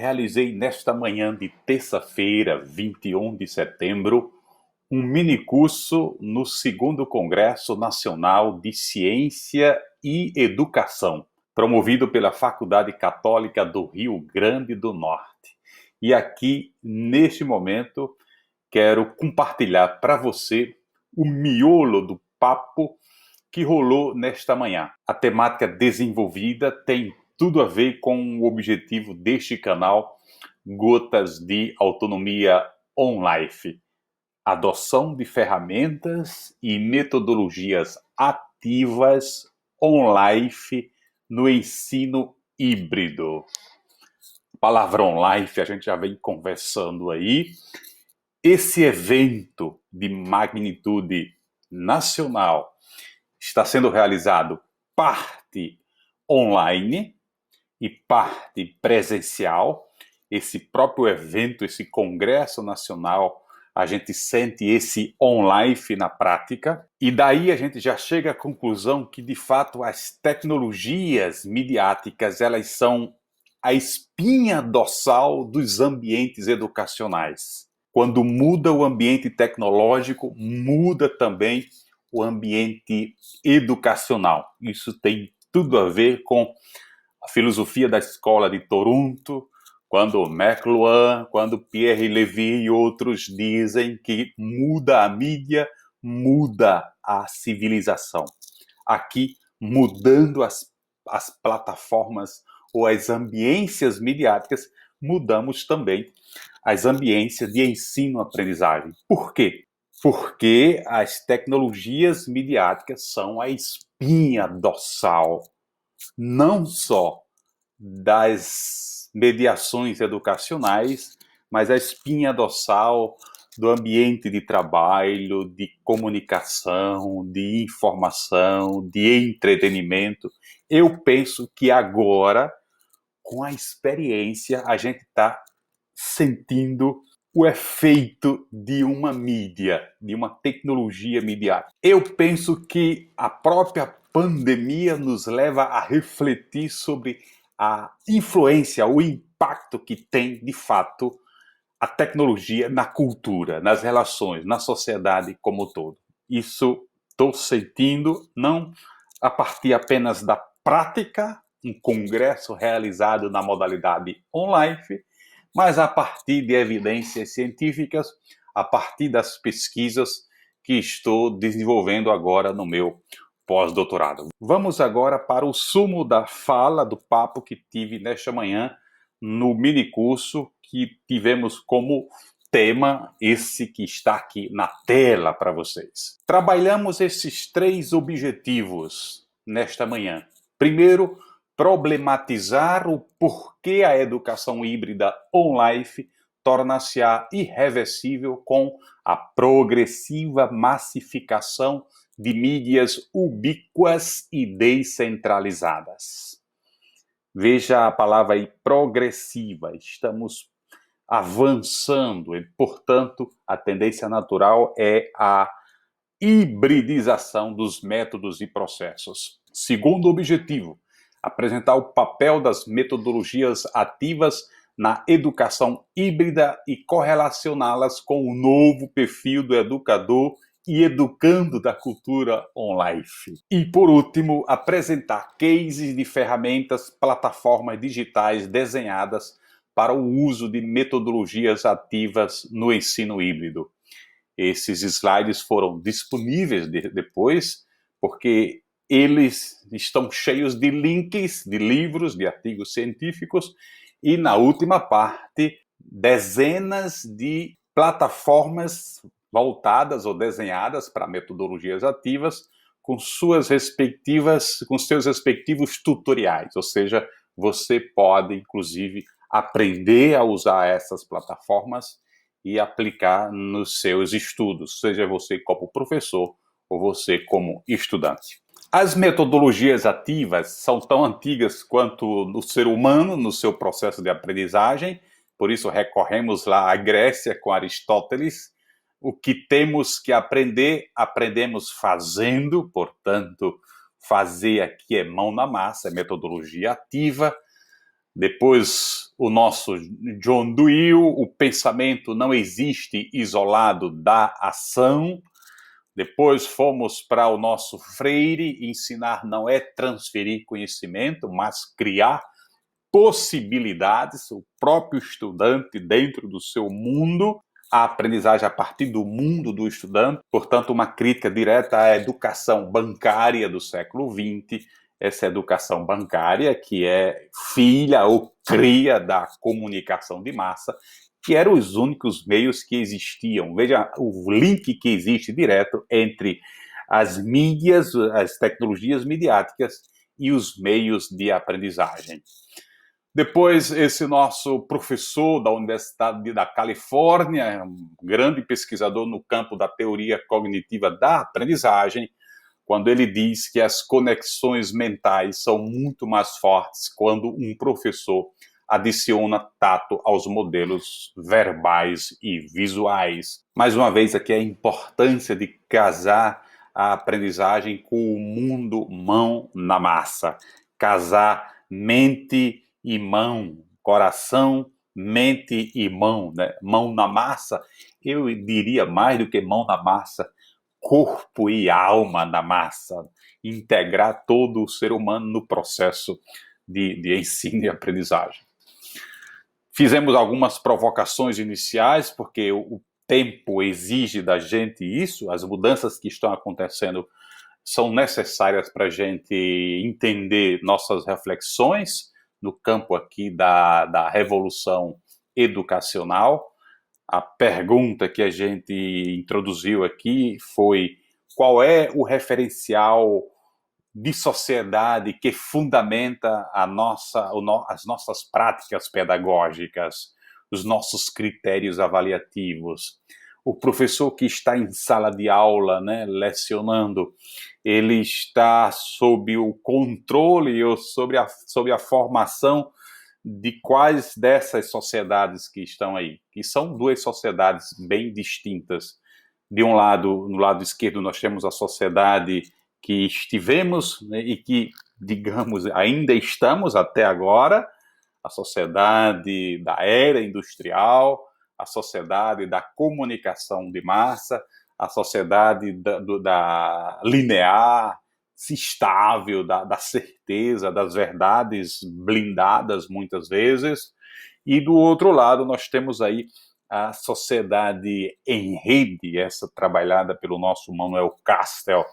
realizei nesta manhã de terça-feira, 21 de setembro, um minicurso no 2º Congresso Nacional de Ciência e Educação, promovido pela Faculdade Católica do Rio Grande do Norte. E aqui, neste momento, quero compartilhar para você o miolo do papo que rolou nesta manhã. A temática desenvolvida tem tudo a ver com o objetivo deste canal, Gotas de Autonomia On-Life. Adoção de ferramentas e metodologias ativas on-life no ensino híbrido. A palavra on-life a gente já vem conversando aí. Esse evento de magnitude nacional está sendo realizado parte online e parte presencial. Esse próprio evento, esse Congresso Nacional, a gente sente esse on-life na prática. E daí a gente já chega à conclusão que, de fato, as tecnologias midiáticas, elas são a espinha dorsal dos ambientes educacionais. Quando muda o ambiente tecnológico, muda também o ambiente educacional. Isso tem tudo a ver com a filosofia da escola de Toronto, quando McLuhan, quando Pierre Levy e outros dizem que muda a mídia, muda a civilização. Aqui, mudando as plataformas ou as ambiências midiáticas, mudamos também as ambiências de ensino-aprendizagem. Por quê? Porque as tecnologias midiáticas são a espinha dorsal, não só das mediações educacionais, mas a espinha dorsal do ambiente de trabalho, de comunicação, de informação, de entretenimento. Eu penso que agora, com a experiência, a gente está sentindo o efeito de uma mídia, de uma tecnologia midiática. Eu penso que a própria pandemia nos leva a refletir sobre a influência, o impacto que tem, de fato, a tecnologia na cultura, nas relações, na sociedade como um todo. Isso estou sentindo, não a partir apenas da prática, um congresso realizado na modalidade online, mas a partir de evidências científicas, a partir das pesquisas que estou desenvolvendo agora no meu pós-doutorado. Vamos agora para o sumo da fala, do papo que tive nesta manhã no minicurso que tivemos como tema esse que está aqui na tela para vocês. Trabalhamos esses 3 objetivos nesta manhã. Primeiro, problematizar o porquê a educação híbrida online torna-se-á irreversível com a progressiva massificação de mídias ubíquas e descentralizadas. Veja a palavra aí, progressiva. Estamos avançando e, portanto, a tendência natural é a hibridização dos métodos e processos. Segundo objetivo, apresentar o papel das metodologias ativas na educação híbrida e correlacioná-las com o novo perfil do educador e educando da cultura online. E, por último, apresentar cases de ferramentas, plataformas digitais desenhadas para o uso de metodologias ativas no ensino híbrido. Esses slides foram disponíveis depois, porque eles estão cheios de links, de livros, de artigos científicos, e na última parte, dezenas de plataformas voltadas ou desenhadas para metodologias ativas com seus respectivos tutoriais, ou seja, você pode, inclusive, aprender a usar essas plataformas e aplicar nos seus estudos, seja você como professor ou você como estudante. As metodologias ativas são tão antigas quanto o ser humano no seu processo de aprendizagem, por isso recorremos lá à Grécia com Aristóteles. O que temos que aprender, aprendemos fazendo, portanto, fazer aqui é mão na massa, é metodologia ativa. Depois, o nosso John Dewey, o pensamento não existe isolado da ação. Depois fomos para o nosso Freire, ensinar não é transferir conhecimento, mas criar possibilidades, o próprio estudante dentro do seu mundo, a aprendizagem a partir do mundo do estudante, portanto, uma crítica direta à educação bancária do século XX, essa educação bancária que é filha ou cria da comunicação de massa, que eram os únicos meios que existiam. Veja o link que existe direto entre as mídias, as tecnologias midiáticas e os meios de aprendizagem. Depois, esse nosso professor da Universidade da Califórnia, um grande pesquisador no campo da teoria cognitiva da aprendizagem, quando ele diz que as conexões mentais são muito mais fortes quando um professor adiciona tato aos modelos verbais e visuais. Mais uma vez, aqui a importância de casar a aprendizagem com o mundo mão na massa. Casar mente e mão, coração, mente e mão, né? Mão na massa, eu diria mais do que mão na massa, corpo e alma na massa, integrar todo o ser humano no processo de ensino e aprendizagem. Fizemos algumas provocações iniciais, porque o tempo exige da gente isso, as mudanças que estão acontecendo são necessárias para a gente entender nossas reflexões no campo aqui da revolução educacional. A pergunta que a gente introduziu aqui foi: qual é o referencial de sociedade que fundamenta as nossas práticas pedagógicas, os nossos critérios avaliativos? O professor que está em sala de aula, né, lecionando, ele está sob o controle ou sob a formação de quais dessas sociedades que estão aí? Que são duas sociedades bem distintas. De um lado, no lado esquerdo, nós temos a sociedade que estivemos, né, e que, digamos, ainda estamos até agora, a sociedade da era industrial, a sociedade da comunicação de massa, a sociedade da linear, estável, da certeza, das verdades blindadas muitas vezes. E do outro lado nós temos aí a sociedade em rede, essa trabalhada pelo nosso Manuel Castel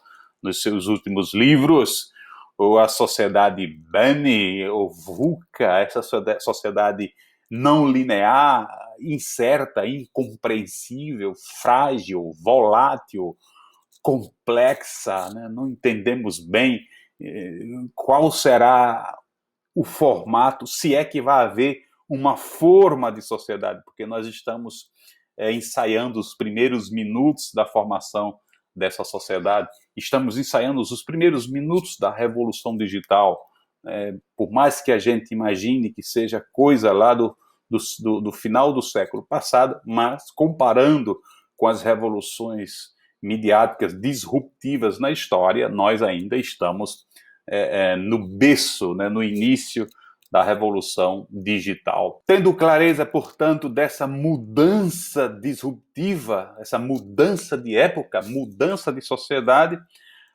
nos seus últimos livros, ou a sociedade Bunny, ou VUCA, essa sociedade não linear, incerta, incompreensível, frágil, volátil, complexa, né? Não entendemos bem qual será o formato, se é que vai haver uma forma de sociedade, porque nós estamos ensaiando os primeiros minutos da formação dessa sociedade, estamos ensaiando os primeiros minutos da revolução digital, por mais que a gente imagine que seja coisa lá do final do século passado, mas comparando com as revoluções midiáticas disruptivas na história, nós ainda estamos no berço, né, no início da revolução digital. Tendo clareza, portanto, dessa mudança disruptiva, essa mudança de época, mudança de sociedade,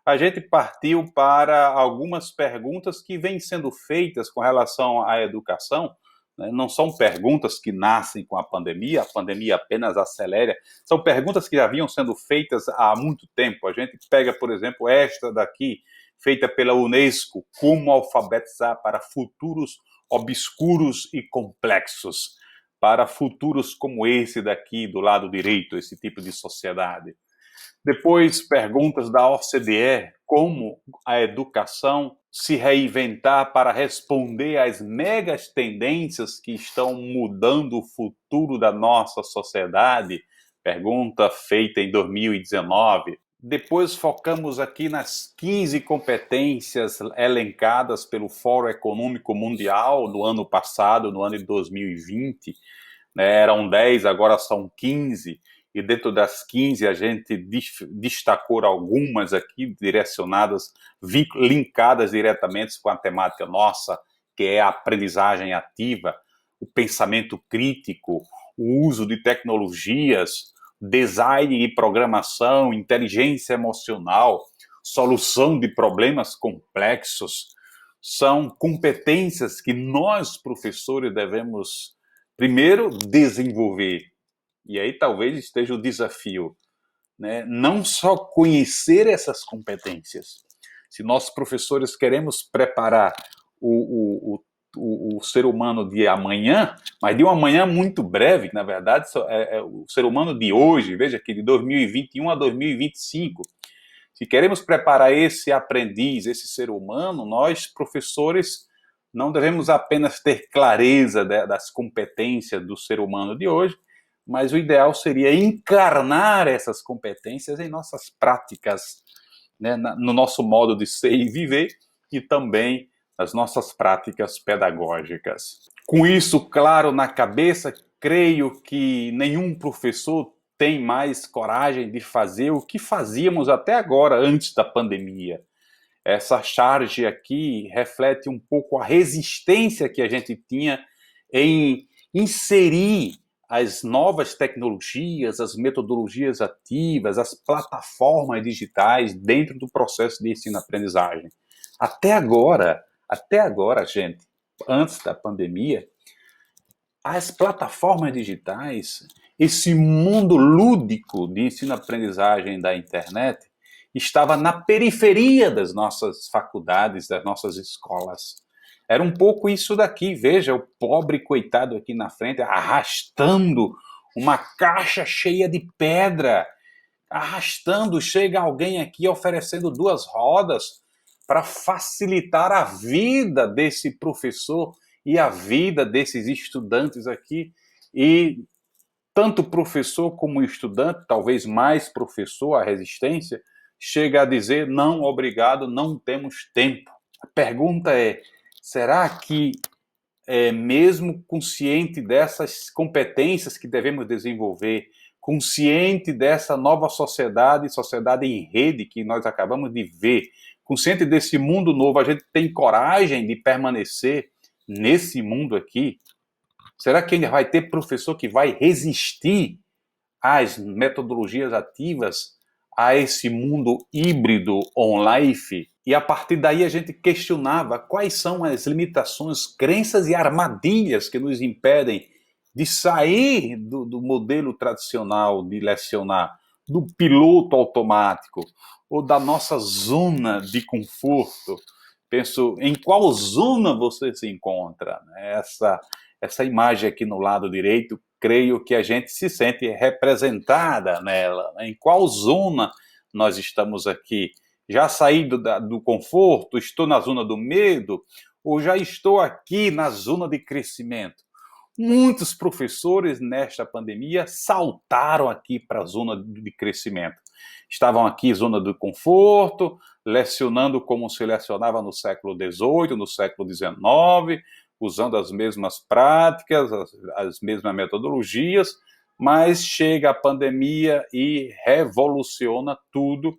a gente partiu para algumas perguntas que vêm sendo feitas com relação à educação. Não são perguntas que nascem com a pandemia apenas acelera, são perguntas que já vinham sendo feitas há muito tempo. A gente pega, por exemplo, esta daqui, feita pela Unesco: como alfabetizar para futuros obscuros e complexos, para futuros como esse daqui do lado direito, esse tipo de sociedade. Depois, perguntas da OCDE: como a educação se reinventar para responder às megas tendências que estão mudando o futuro da nossa sociedade? Pergunta feita em 2019. Depois focamos aqui nas 15 competências elencadas pelo Fórum Econômico Mundial no ano passado, no ano de 2020. Eram 10, agora são 15. E dentro das 15 a gente destacou algumas aqui direcionadas, linkadas diretamente com a temática nossa, que é a aprendizagem ativa. o pensamento crítico, o uso de tecnologias, design e programação, inteligência emocional, solução de problemas complexos, são competências que nós, professores, devemos primeiro desenvolver. E aí talvez esteja o desafio, né? Não só conhecer essas competências. Se nós, professores, queremos preparar o ser humano de amanhã, mas de um amanhã muito breve, que na verdade é o ser humano de hoje, veja aqui, de 2021 a 2025. Se queremos preparar esse aprendiz, esse ser humano, nós, professores, não devemos apenas ter clareza das competências do ser humano de hoje, mas o ideal seria encarnar essas competências em nossas práticas, né, no nosso modo de ser e viver, e também nas nossas práticas pedagógicas. Com isso claro na cabeça, creio que nenhum professor tem mais coragem de fazer o que fazíamos até agora, antes da pandemia. Essa charge aqui reflete um pouco a resistência que a gente tinha em inserir as novas tecnologias, as metodologias ativas, as plataformas digitais dentro do processo de ensino-aprendizagem. Até agora, gente, antes da pandemia, as plataformas digitais, esse mundo lúdico de ensino-aprendizagem da internet, estava na periferia das nossas faculdades, das nossas escolas. Era um pouco isso daqui, veja, o pobre coitado aqui na frente arrastando uma caixa cheia de pedra, arrastando, chega alguém aqui oferecendo 2 rodas para facilitar a vida desse professor e a vida desses estudantes aqui. E tanto professor como estudante, talvez mais professor, a resistência, chega a dizer: não, obrigado, não temos tempo. A pergunta é: será que, mesmo consciente dessas competências que devemos desenvolver, consciente dessa nova sociedade em rede que nós acabamos de ver, consciente desse mundo novo, a gente tem coragem de permanecer nesse mundo aqui? Será que ainda vai ter professor que vai resistir às metodologias ativas, a esse mundo híbrido on-life? E a partir daí a gente questionava quais são as limitações, crenças e armadilhas que nos impedem de sair do modelo tradicional de lecionar, do piloto automático, ou da nossa zona de conforto. Penso, em qual zona você se encontra? Essa imagem aqui no lado direito, creio que a gente se sente representada nela. Em qual zona nós estamos aqui? Já saí do conforto? Estou na zona do medo? Ou já estou aqui na zona de crescimento? Muitos professores nesta pandemia saltaram aqui para a zona de crescimento. Estavam aqui zona do conforto, lecionando como se lecionava no século XVIII, no século XIX, usando as mesmas práticas, as mesmas metodologias, mas chega a pandemia e revoluciona tudo.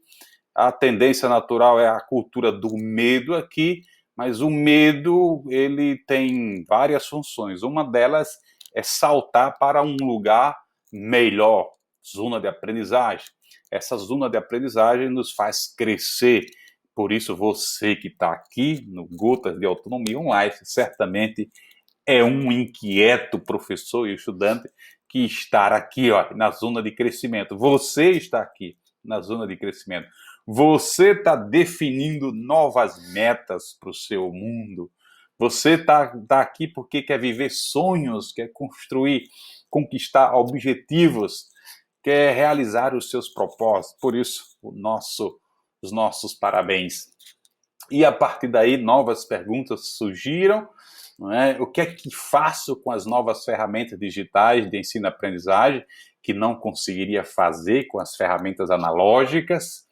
A tendência natural é a cultura do medo aqui, mas o medo, ele tem várias funções. Uma delas é saltar para um lugar melhor, zona de aprendizagem. Essa zona de aprendizagem nos faz crescer. Por isso, você que está aqui no Gotas de Autonomia Online, certamente é um inquieto professor e estudante que está aqui, ó, na zona de crescimento. Você está aqui na zona de crescimento. Você está definindo novas metas para o seu mundo. Você está aqui porque quer viver sonhos, quer construir, conquistar objetivos, quer realizar os seus propósitos. Por isso, os nossos parabéns. E a partir daí, novas perguntas surgiram. Não é? O que é que faço com as novas ferramentas digitais de ensino-aprendizagem que não conseguiria fazer com as ferramentas analógicas?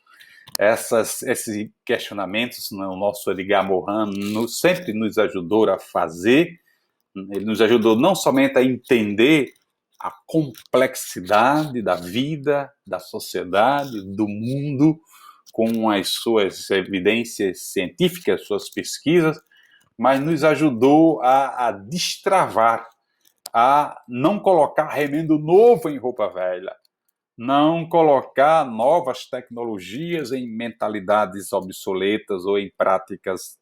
Esses questionamentos, o nosso Edgar Morin sempre nos ajudou a fazer. Ele nos ajudou não somente a entender a complexidade da vida, da sociedade, do mundo, com as suas evidências científicas, suas pesquisas, mas nos ajudou a destravar a não colocar remendo novo em roupa velha, não colocar novas tecnologias em mentalidades obsoletas ou em práticas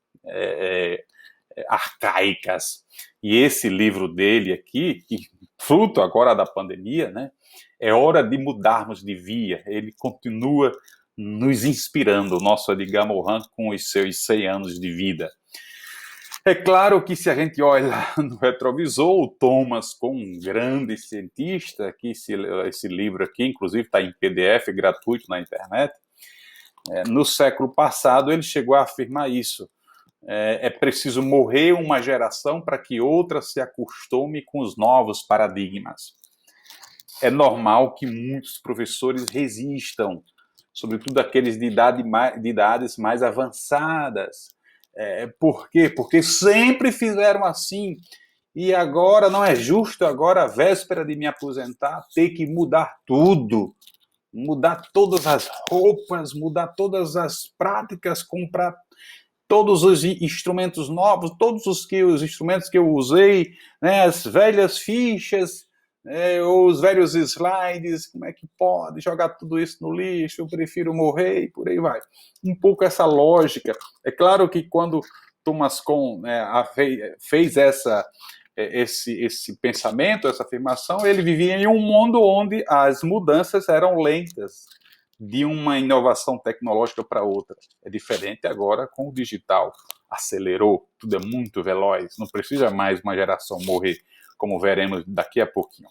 arcaicas. E esse livro dele aqui, que fruto agora da pandemia, né, é hora de mudarmos de via. Ele continua nos inspirando, o nosso Edgar Morin, com os seus 100 anos de vida. É claro que se a gente olha no retrovisor, o Thomas, como um grande cientista, que esse livro aqui, inclusive, está em PDF gratuito na internet, no século passado ele chegou a afirmar isso. É preciso morrer uma geração para que outra se acostume com os novos paradigmas. É normal que muitos professores resistam, sobretudo aqueles de idades mais avançadas. Por quê? Porque sempre fizeram assim. E agora não é justo, agora, à véspera de me aposentar, ter que mudar tudo. Mudar todas as roupas, mudar todas as práticas, comprar todos os instrumentos novos, todos os instrumentos que eu usei, né, as velhas fichas, os velhos slides, como é que pode jogar tudo isso no lixo? Eu prefiro morrer e por aí vai. Um pouco essa lógica. É claro que quando Thomas Kuhn fez esse pensamento, essa afirmação, ele vivia em um mundo onde as mudanças eram lentas, de uma inovação tecnológica para outra. É diferente agora com o digital. Acelerou, tudo é muito veloz, não precisa mais uma geração morrer, como veremos daqui a pouquinho.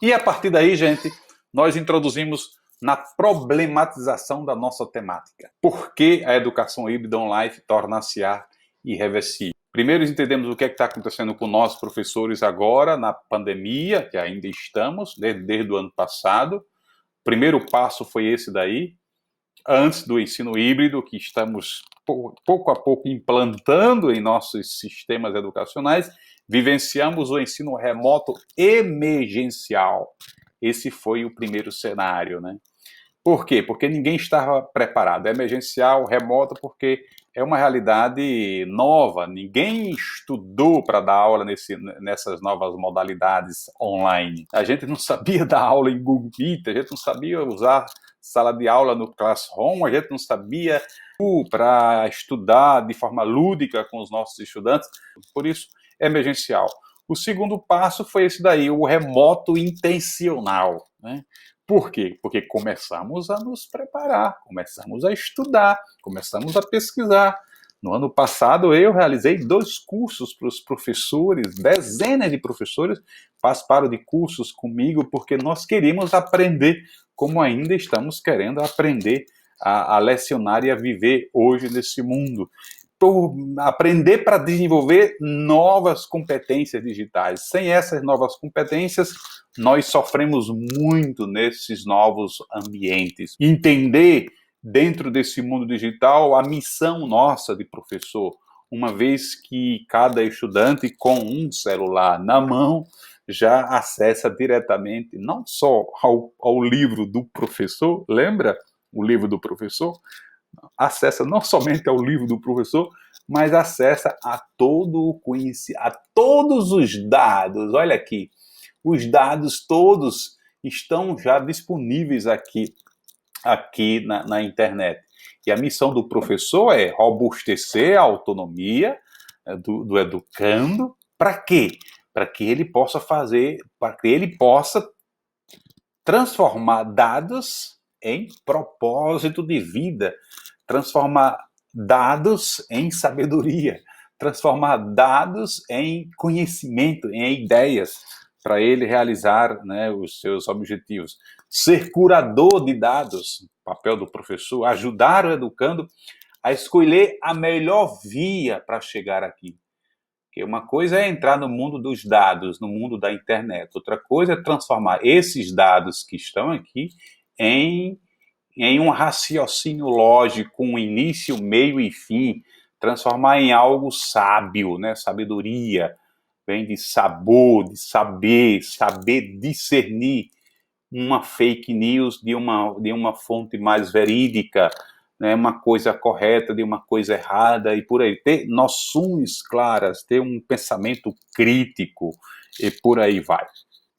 E a partir daí, gente, nós introduzimos na problematização da nossa temática. Por que a educação híbrida online torna-se irreversível? Primeiro entendemos o que está acontecendo com nós, professores, agora, na pandemia, que ainda estamos, desde o ano passado. O primeiro passo foi esse daí, antes do ensino híbrido, que estamos pouco a pouco implantando em nossos sistemas educacionais, vivenciamos o ensino remoto emergencial. Esse foi o primeiro cenário, né? Por quê? Porque ninguém estava preparado. É emergencial, remoto, porque é uma realidade nova. Ninguém estudou para dar aula nessas novas modalidades online. A gente não sabia dar aula em Google Meet, a gente não sabia usar sala de aula no Classroom, a gente não sabia para estudar de forma lúdica com os nossos estudantes. Por isso, é emergencial. O segundo passo foi esse daí, o remoto intencional, né? Por quê? Porque começamos a nos preparar, começamos a estudar, começamos a pesquisar. No ano passado, eu realizei 2 cursos para os professores, dezenas de professores participaram de cursos comigo, porque nós queríamos aprender, como ainda estamos querendo aprender a lecionar e a viver hoje nesse mundo. Aprender para desenvolver novas competências digitais. Sem essas novas competências, nós sofremos muito nesses novos ambientes. Entender, dentro desse mundo digital, a missão nossa de professor, uma vez que cada estudante com um celular na mão já acessa diretamente, não só ao livro do professor, lembra o livro do professor? Acessa não somente ao livro do professor, mas acessa a todo o conhecimento, a todos os dados. Olha aqui, os dados todos estão já disponíveis aqui na internet. E a missão do professor é robustecer a autonomia do educando. Para quê? Para que ele possa transformar dados em propósito de vida, transformar dados em sabedoria, transformar dados em conhecimento, em ideias, para ele realizar, né, os seus objetivos. Ser curador de dados, papel do professor, ajudar o educando a escolher a melhor via para chegar aqui. Porque uma coisa é entrar no mundo dos dados, no mundo da internet. Outra coisa é transformar esses dados que estão aqui em um raciocínio lógico, com início, meio e fim, transformar em algo sábio, né? Sabedoria, vem de sabor, de saber discernir uma fake news de uma fonte mais verídica, né? Uma coisa correta de uma coisa errada e por aí. Ter noções claras, ter um pensamento crítico. e por aí vai.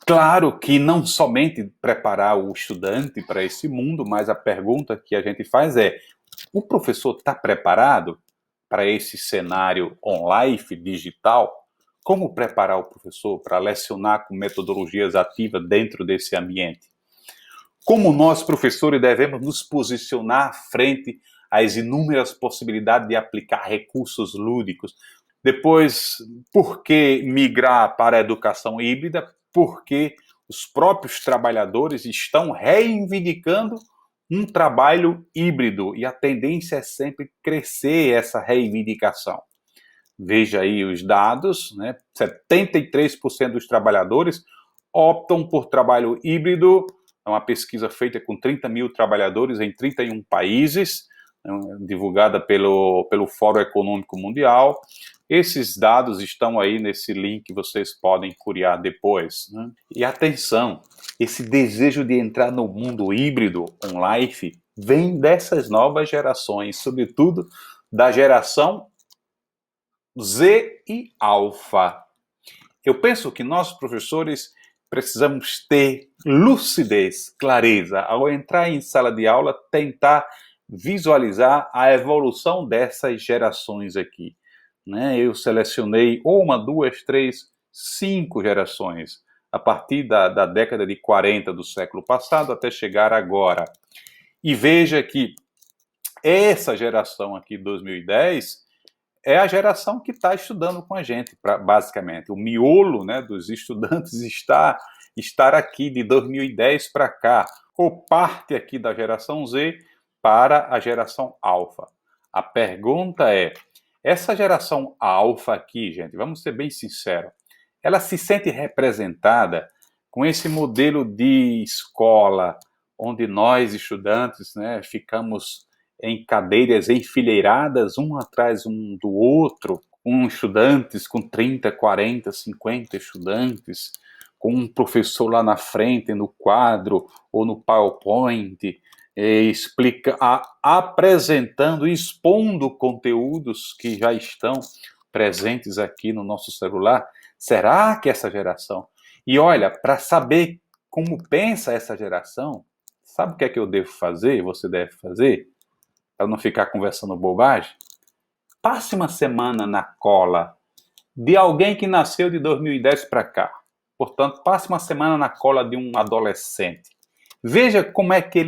Claro que não somente preparar o estudante para esse mundo, mas a pergunta que a gente faz é: o professor está preparado para esse cenário online, digital? Como preparar o professor para lecionar com metodologias ativas dentro desse ambiente? Como nós, professores, devemos nos posicionar frente às inúmeras possibilidades de aplicar recursos lúdicos? Depois, por que migrar para a educação híbrida? Porque os próprios trabalhadores estão reivindicando um trabalho híbrido e a tendência é sempre crescer essa reivindicação. Veja aí os dados, né? 73% dos trabalhadores optam por trabalho híbrido. É uma pesquisa feita com 30 mil trabalhadores em 31 países, divulgada pelo Fórum Econômico Mundial. Esses dados estão aí nesse link que vocês podem curiar depois. Né? E atenção, esse desejo de entrar no mundo híbrido, online, vem dessas novas gerações, sobretudo da geração Z e Alfa. Eu penso que nós, professores, precisamos ter lucidez, clareza, ao entrar em sala de aula, tentar visualizar a evolução dessas gerações aqui. Né? Eu selecionei uma, duas, três, 5 gerações, a partir da década de 40 do século passado até chegar agora. E veja que essa geração aqui, 2010, é a geração que está estudando com a gente, basicamente. O miolo, né, dos estudantes estar aqui de 2010 para cá, ou parte aqui da geração Z para a geração alfa. A pergunta é, essa geração alfa aqui, gente, vamos ser bem sinceros, ela se sente representada com esse modelo de escola, onde nós, estudantes, né, ficamos em cadeiras enfileiradas, um atrás um do outro, com estudantes com 30, 40, 50 estudantes, com um professor lá na frente, no quadro ou no PowerPoint, apresentando, expondo conteúdos que já estão presentes aqui no nosso celular. Será que essa geração... E olha, para saber como pensa essa geração, sabe o que é que eu devo fazer, você deve fazer? Para não ficar conversando bobagem, passe uma semana na cola de alguém que nasceu de 2010 para cá. Portanto, passe uma semana na cola de um adolescente. Veja como é que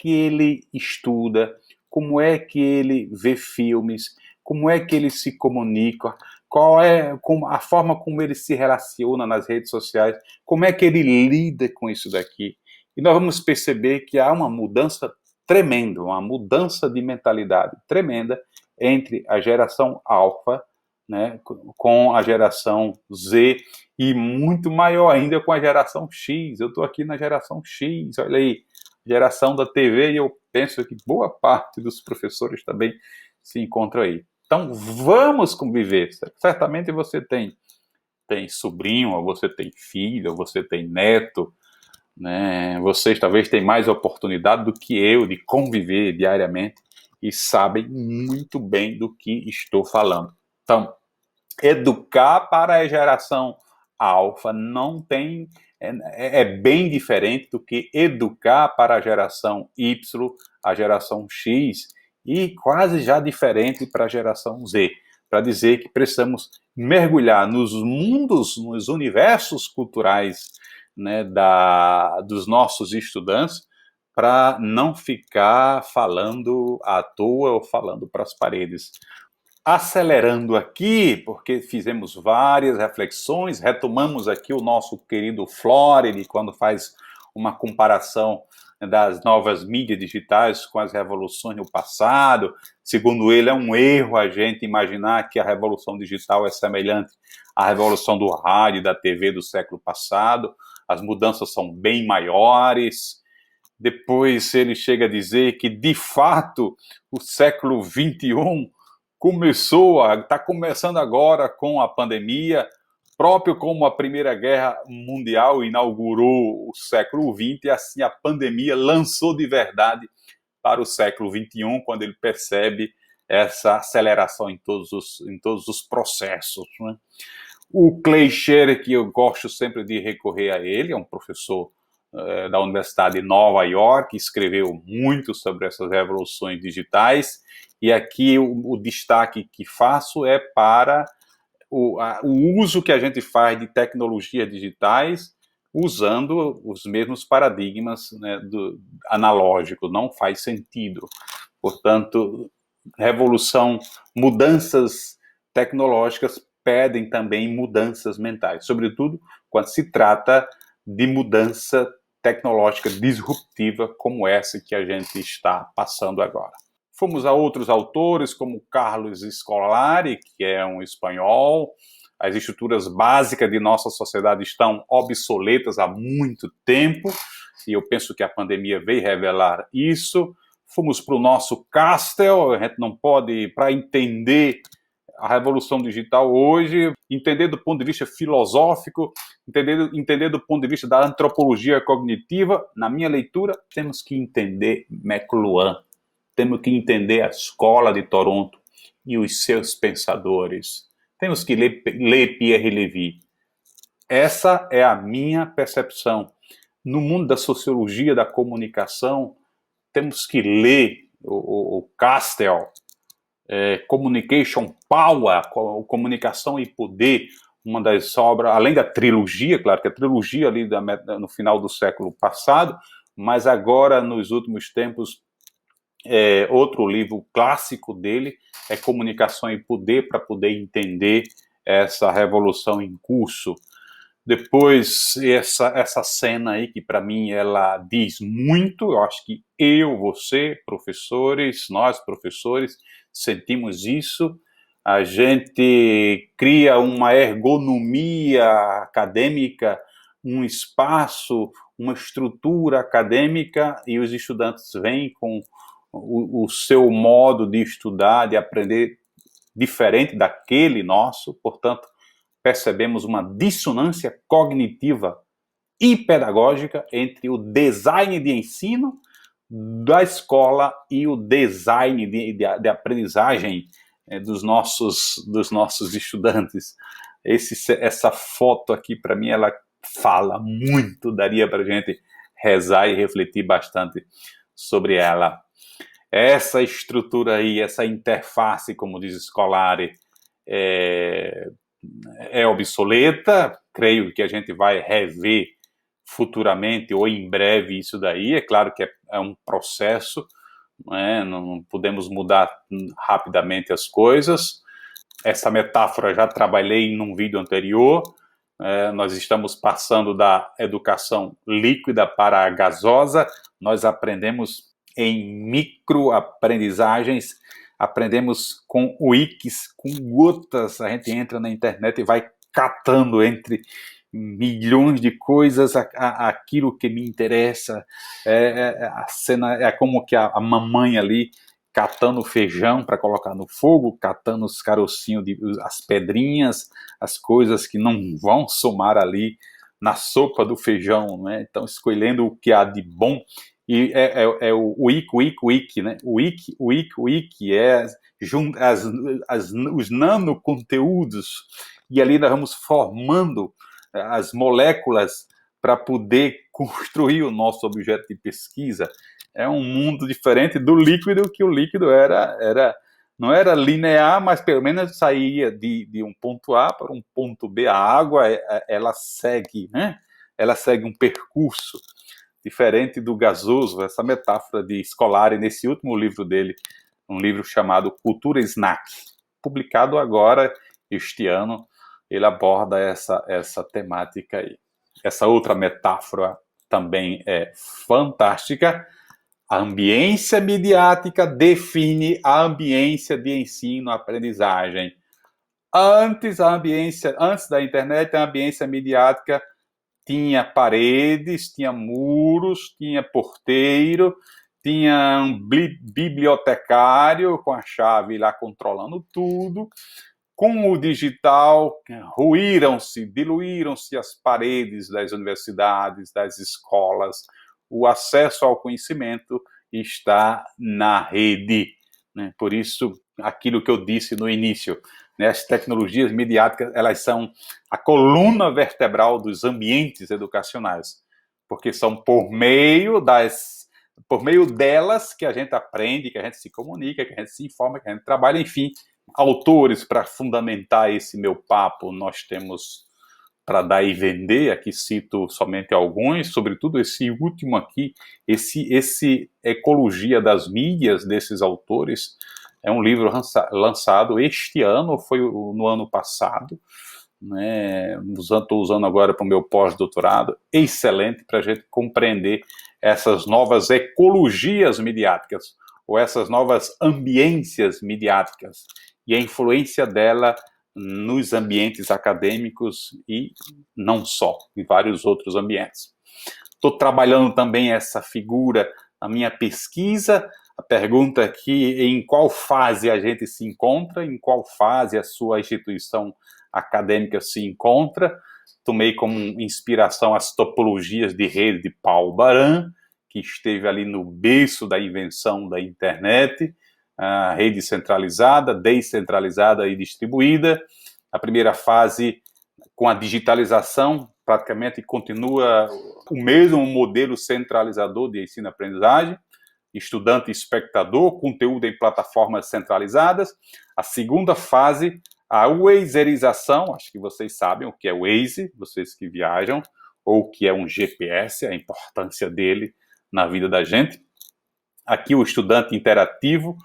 ele estuda, como é que ele vê filmes, como é que ele se comunica, qual é a forma como ele se relaciona nas redes sociais, como é que ele lida com isso daqui. E nós vamos perceber que há uma mudança tremenda, uma mudança de mentalidade tremenda entre a geração alfa, né, com a geração Z e muito maior ainda com a geração X. Eu estou aqui na geração X, olha aí, geração da TV, e eu penso que boa parte dos professores também se encontra aí. Então, vamos conviver. Certamente você tem sobrinho, ou você tem filho, ou você tem neto, né? Vocês talvez tenham mais oportunidade do que eu de conviver diariamente e sabem muito bem do que estou falando. Então, educar para a geração alfa não tem... É bem diferente do que educar para a geração Y, a geração X, e quase já diferente para a geração Z, para dizer que precisamos mergulhar nos mundos, nos universos culturais, né, dos nossos estudantes, para não ficar falando à toa ou falando para as paredes. Acelerando aqui, porque fizemos várias reflexões, retomamos aqui o nosso querido Floridi, quando faz uma comparação das novas mídias digitais com as revoluções no passado. Segundo ele, é um erro a gente imaginar que a revolução digital é semelhante à revolução do rádio e da TV do século passado. As mudanças são bem maiores. Depois ele chega a dizer que, de fato, o século XXI está começando agora com a pandemia, próprio como a Primeira Guerra Mundial inaugurou o século XX, e assim a pandemia lançou de verdade para o século XXI, quando ele percebe essa aceleração em todos os processos. Né? O Clay Shirky, que eu gosto sempre de recorrer a ele, é um professor da Universidade de Nova York, escreveu muito sobre essas revoluções digitais, e aqui o destaque que faço é para o uso que a gente faz de tecnologias digitais usando os mesmos paradigmas, né, analógicos. Não faz sentido. Portanto, mudanças tecnológicas pedem também mudanças mentais, sobretudo quando se trata de mudança tecnológica disruptiva como essa que a gente está passando agora. Fomos a outros autores, como Carlos Scolari, que é um espanhol. As estruturas básicas de nossa sociedade estão obsoletas há muito tempo, e eu penso que a pandemia veio revelar isso. Fomos para o nosso Castel, a gente não pode, para entender a revolução digital hoje, entender do ponto de vista filosófico, entender do ponto de vista da antropologia cognitiva. Na minha leitura, temos que entender McLuhan, temos que entender a escola de Toronto e os seus pensadores. Temos que ler Pierre Levy. Essa é a minha percepção. No mundo da sociologia da comunicação, temos que ler o Castel, Communication Power, Comunicação e Poder, uma das obras, além da trilogia, claro que a trilogia ali no final do século passado, mas agora, nos últimos tempos, outro livro clássico dele é Comunicação e Poder, para poder entender essa revolução em curso. Depois, essa cena aí, que para mim ela diz muito, eu acho que você, professores, nós, professores, sentimos isso. A gente cria uma ergonomia acadêmica, um espaço, uma estrutura acadêmica, e os estudantes vêm com o seu modo de estudar, de aprender diferente daquele nosso, portanto, percebemos uma dissonância cognitiva e pedagógica entre o design de ensino da escola e o design de aprendizagem dos nossos estudantes. Essa foto aqui, para mim, ela fala muito, daria para a gente rezar e refletir bastante sobre ela. Essa estrutura aí, essa interface, como diz Scolari, é obsoleta. Creio que a gente vai rever futuramente ou em breve isso daí. É claro que é um processo, não podemos mudar rapidamente as coisas. Essa metáfora já trabalhei num vídeo anterior. Nós estamos passando da educação líquida para a gasosa. Nós aprendemos em microaprendizagens, aprendemos com wikis, com gotas. A gente entra na internet e vai catando entre milhões de coisas aquilo que me interessa. A cena é como que a mamãe ali catando feijão para colocar no fogo, catando os carocinhos, as pedrinhas, as coisas que não vão somar ali na sopa do feijão, né? Então, escolhendo o que há de bom. E é o wiki, né? O wiki os nanoconteúdos, e ali nós vamos formando as moléculas para poder construir o nosso objeto de pesquisa. É um mundo diferente do líquido, que o líquido não era linear, mas pelo menos saía de um ponto A para um ponto B. A água, ela segue, né? Ela segue um percurso diferente do gasoso. Essa metáfora de Scolari, nesse último livro dele, um livro chamado Cultura Snack, publicado agora, este ano, ele aborda essa temática aí. Essa outra metáfora também é fantástica. A ambiência midiática define a ambiência de ensino-aprendizagem. Antes da internet, a ambiência midiática tinha paredes, tinha muros, tinha porteiro, tinha um bibliotecário com a chave lá controlando tudo. Com o digital, diluíram-se as paredes das universidades, das escolas. O acesso ao conhecimento está na rede, né? Por isso, aquilo que eu disse no início, né? As tecnologias midiáticas, elas são a coluna vertebral dos ambientes educacionais, porque são por meio delas que a gente aprende, que a gente se comunica, que a gente se informa, que a gente trabalha, enfim. Autores para fundamentar esse meu papo, nós temos para dar e vender, aqui cito somente alguns, sobretudo esse último aqui, esse Ecologia das Mídias desses autores, é um livro lançado este ano, foi no ano passado, né? Estou usando agora para o meu pós-doutorado, excelente para a gente compreender essas novas ecologias midiáticas, ou essas novas ambiências midiáticas, e a influência dela nos ambientes acadêmicos e não só, em vários outros ambientes. Estou trabalhando também essa figura na minha pesquisa. A pergunta aqui é em qual fase a gente se encontra, em qual fase a sua instituição acadêmica se encontra. Tomei como inspiração as topologias de rede de Paul Baran, que esteve ali no berço da invenção da internet, a rede centralizada, descentralizada e distribuída. A primeira fase, com a digitalização, praticamente continua o mesmo modelo centralizador de ensino-aprendizagem, estudante e espectador, conteúdo em plataformas centralizadas. A segunda fase, a Wazerização, acho que vocês sabem o que é Waze, vocês que viajam, ou o que é um GPS, a importância dele na vida da gente. Aqui o estudante interativo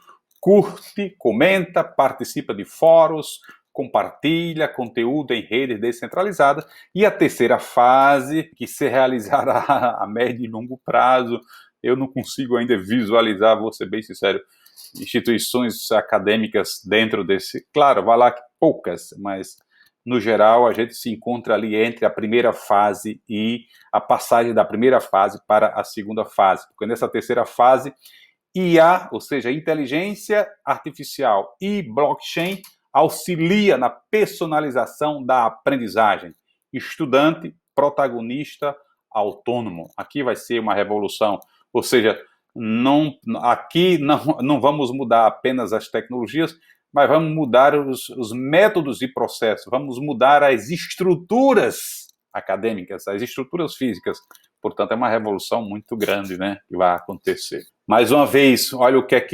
curte, comenta, participa de fóruns, compartilha conteúdo em redes descentralizadas. E a terceira fase, que se realizará a médio e longo prazo, eu não consigo ainda visualizar, vou ser bem sincero, instituições acadêmicas dentro desse... Claro, vai lá que poucas, mas no geral a gente se encontra ali entre a primeira fase e a passagem da primeira fase para a segunda fase, porque nessa terceira fase IA, ou seja, inteligência artificial e blockchain, auxilia na personalização da aprendizagem. Estudante, protagonista, autônomo. Aqui vai ser uma revolução. Ou seja, aqui não vamos mudar apenas as tecnologias, mas vamos mudar os métodos e processos, vamos mudar as estruturas acadêmicas, as estruturas físicas. Portanto, é uma revolução muito grande, né, que vai acontecer. Mais uma vez, olha o que é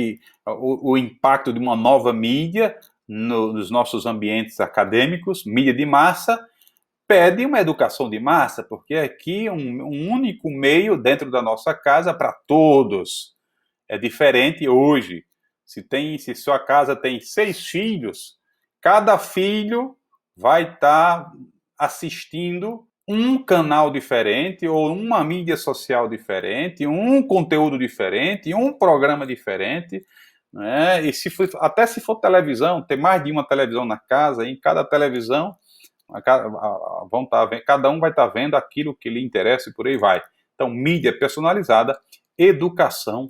o impacto de uma nova mídia nos nossos ambientes acadêmicos, mídia de massa, pede uma educação de massa, porque aqui um único meio dentro da nossa casa para todos. É diferente hoje. Se sua casa tem 6 filhos, cada filho vai estar assistindo um canal diferente, ou uma mídia social diferente, um conteúdo diferente, um programa diferente, né? E até se for televisão, ter mais de uma televisão na casa, em cada televisão, cada um vai estar vendo aquilo que lhe interessa e por aí vai. Então, mídia personalizada, educação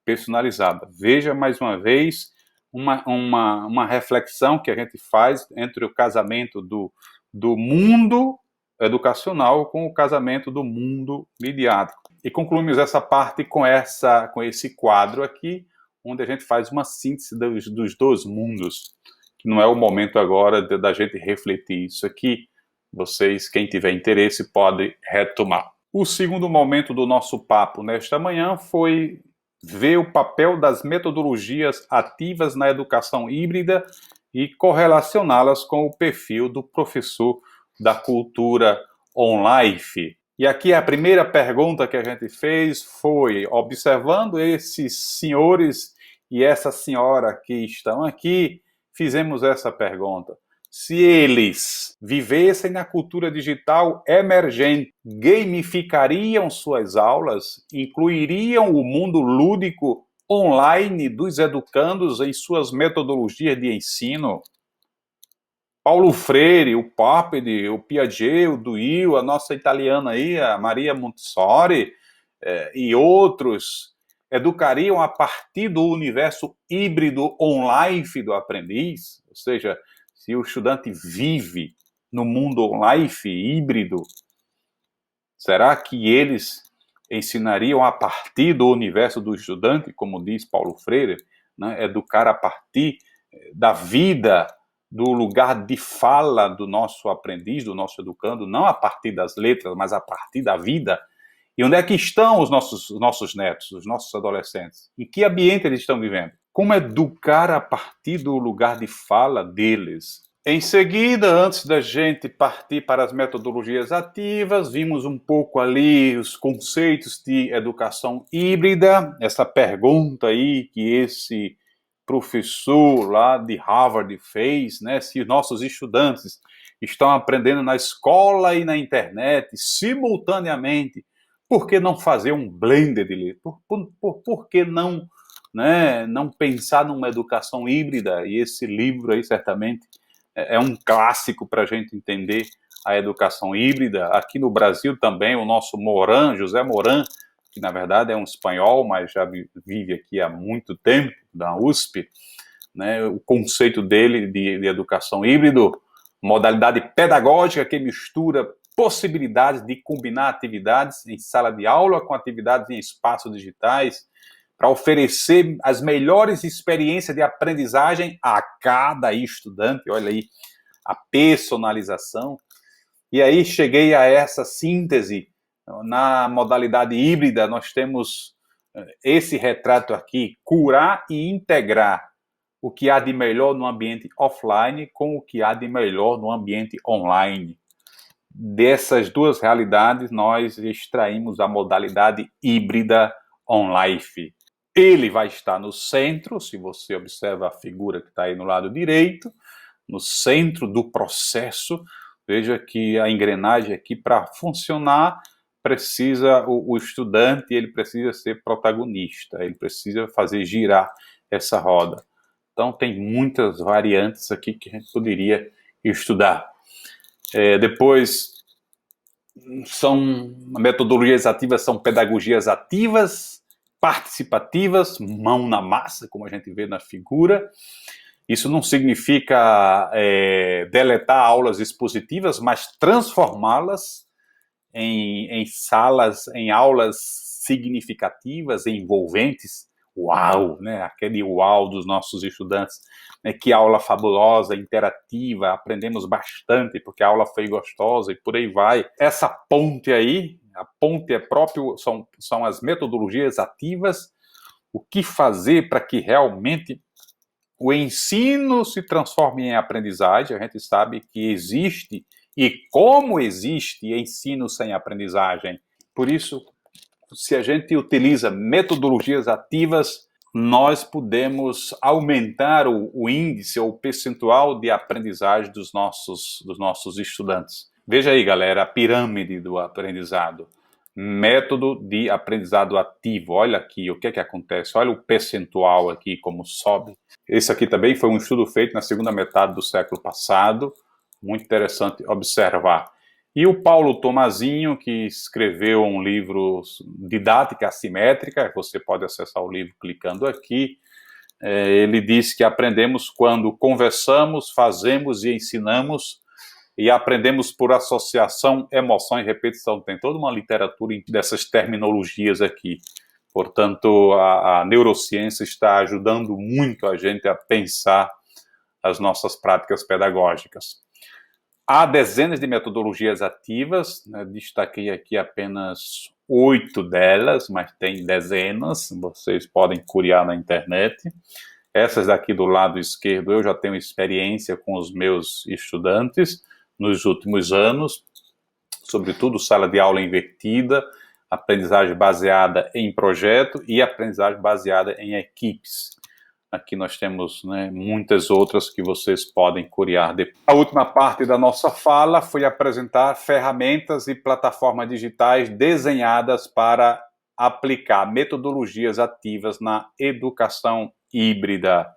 personalizada. Veja mais uma vez uma reflexão que a gente faz entre o casamento do mundo educacional com o casamento do mundo midiático. E concluímos essa parte com esse quadro aqui, onde a gente faz uma síntese dos dois mundos, que não é o momento agora da gente refletir isso aqui. Vocês, quem tiver interesse, pode retomar. O segundo momento do nosso papo nesta manhã foi ver o papel das metodologias ativas na educação híbrida e correlacioná-las com o perfil do professor da cultura online. E aqui a primeira pergunta que a gente fez foi, observando esses senhores e essa senhora que estão aqui, fizemos essa pergunta. Se eles vivessem na cultura digital emergente, gamificariam suas aulas, incluiriam o mundo lúdico online dos educandos em suas metodologias de ensino? Paulo Freire, o Papedi, o Piaget, o Duil, a nossa italiana aí, a Maria Montessori, e outros, educariam a partir do universo híbrido online do aprendiz? Ou seja, se o estudante vive no mundo online híbrido, será que eles ensinariam a partir do universo do estudante, como diz Paulo Freire, né? Educar a partir da vida do lugar de fala do nosso aprendiz, do nosso educando, não a partir das letras, mas a partir da vida. E onde é que estão os nossos netos, os nossos adolescentes? Em que ambiente eles estão vivendo? Como educar a partir do lugar de fala deles? Em seguida, antes da gente partir para as metodologias ativas, vimos um pouco ali os conceitos de educação híbrida, essa pergunta aí que esse professor lá de Harvard fez, né? Se nossos estudantes estão aprendendo na escola e na internet simultaneamente, por que não fazer um blended? Por que não, né, não pensar numa educação híbrida? E esse livro aí certamente é um clássico para a gente entender a educação híbrida. Aqui no Brasil também, o nosso Moran, José Moran, que na verdade é um espanhol, mas já vive aqui há muito tempo, da USP, né, o conceito dele de educação híbrido, modalidade pedagógica que mistura possibilidades de combinar atividades em sala de aula com atividades em espaços digitais, para oferecer as melhores experiências de aprendizagem a cada estudante. Olha aí, a personalização. E aí cheguei a essa síntese. Na modalidade híbrida, nós temos esse retrato aqui, curar e integrar o que há de melhor no ambiente offline com o que há de melhor no ambiente online. Dessas duas realidades, nós extraímos a modalidade híbrida on-life. Ele vai estar no centro, se você observa a figura que está aí no lado direito, no centro do processo. Veja que a engrenagem aqui, para funcionar, precisa, o estudante, ele precisa ser protagonista, ele precisa fazer girar essa roda. Então, tem muitas variantes aqui que a gente poderia estudar. Depois, metodologias ativas são pedagogias ativas, participativas, mão na massa, como a gente vê na figura. Isso não significa deletar aulas expositivas, mas transformá-las em salas, em aulas significativas, envolventes. Uau, né? Aquele uau dos nossos estudantes, né? Que aula fabulosa, interativa, aprendemos bastante porque a aula foi gostosa e por aí vai. Essa ponte aí, a ponte é próprio, são as metodologias ativas, o que fazer para que realmente o ensino se transforme em aprendizagem. A gente sabe que existe e como existe ensino sem aprendizagem. Por isso, se a gente utiliza metodologias ativas, nós podemos aumentar o índice ou o percentual de aprendizagem dos nossos estudantes. Veja aí, galera, a pirâmide do aprendizado. Método de aprendizado ativo. Olha aqui o que acontece. Olha o percentual aqui como sobe. Esse aqui também foi um estudo feito na segunda metade do século passado. Muito interessante observar. E o Paulo Tomazinho, que escreveu um livro Didática Assimétrica, você pode acessar o livro clicando aqui, ele diz que aprendemos quando conversamos, fazemos e ensinamos, e aprendemos por associação, emoção e repetição. Tem toda uma literatura dessas terminologias aqui. Portanto, a neurociência está ajudando muito a gente a pensar as nossas práticas pedagógicas. Há dezenas de metodologias ativas, né? Destaquei aqui apenas 8 delas, mas tem dezenas, vocês podem curiar na internet. Essas daqui do lado esquerdo eu já tenho experiência com os meus estudantes nos últimos anos, sobretudo sala de aula invertida, aprendizagem baseada em projeto e aprendizagem baseada em equipes. Aqui nós temos, né, muitas outras que vocês podem curiar depois. A última parte da nossa fala foi apresentar ferramentas e plataformas digitais desenhadas para aplicar metodologias ativas na educação híbrida.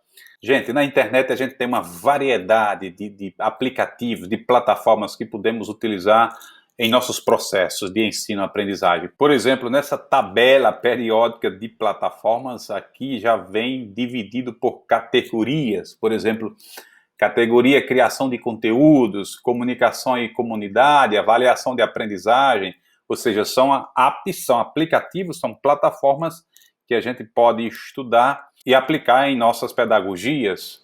Gente, na internet a gente tem uma variedade de aplicativos, de plataformas que podemos utilizar em nossos processos de ensino-aprendizagem. Por exemplo, nessa tabela periódica de plataformas, aqui já vem dividido por categorias. Por exemplo, categoria criação de conteúdos, comunicação e comunidade, avaliação de aprendizagem, ou seja, são apps, são aplicativos, são plataformas que a gente pode estudar e aplicar em nossas pedagogias.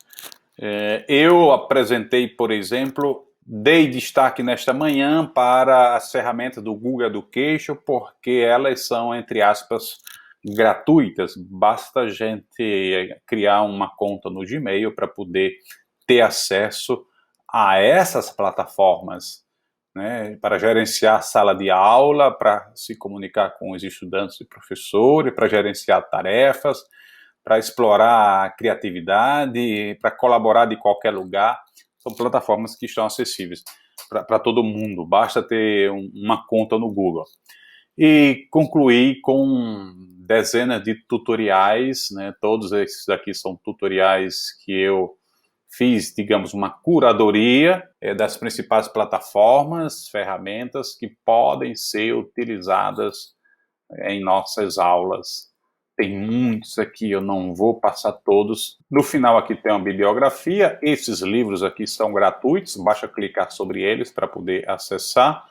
Eu apresentei, por exemplo, dei destaque nesta manhã para as ferramentas do Google Education, porque elas são, entre aspas, gratuitas. Basta a gente criar uma conta no Gmail para poder ter acesso a essas plataformas, né, para gerenciar a sala de aula, para se comunicar com os estudantes e professores, para gerenciar tarefas, para explorar a criatividade, para colaborar de qualquer lugar. São plataformas que estão acessíveis para todo mundo, basta ter uma conta no Google. E concluí com dezenas de tutoriais, né? Todos esses aqui são tutoriais que eu fiz, digamos, uma curadoria das principais plataformas, ferramentas que podem ser utilizadas em nossas aulas. Tem muitos aqui, eu não vou passar todos. No final aqui tem uma bibliografia, esses livros aqui são gratuitos, basta clicar sobre eles para poder acessar.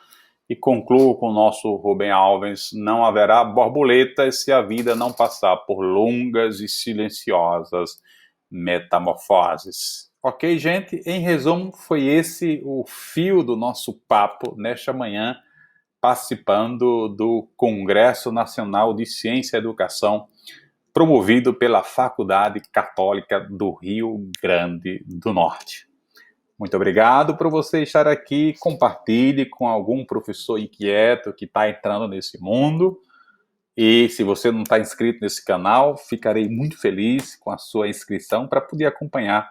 E concluo com o nosso Rubem Alves: não haverá borboletas se a vida não passar por longas e silenciosas metamorfoses. Ok, gente? Em resumo, foi esse o fio do nosso papo nesta manhã, participando do Congresso Nacional de Ciência e Educação, promovido pela Faculdade Católica do Rio Grande do Norte. Muito obrigado por você estar aqui. Compartilhe com algum professor inquieto que está entrando nesse mundo. E se você não está inscrito nesse canal, ficarei muito feliz com a sua inscrição para poder acompanhar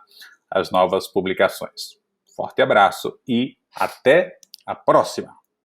as novas publicações. Forte abraço e até a próxima!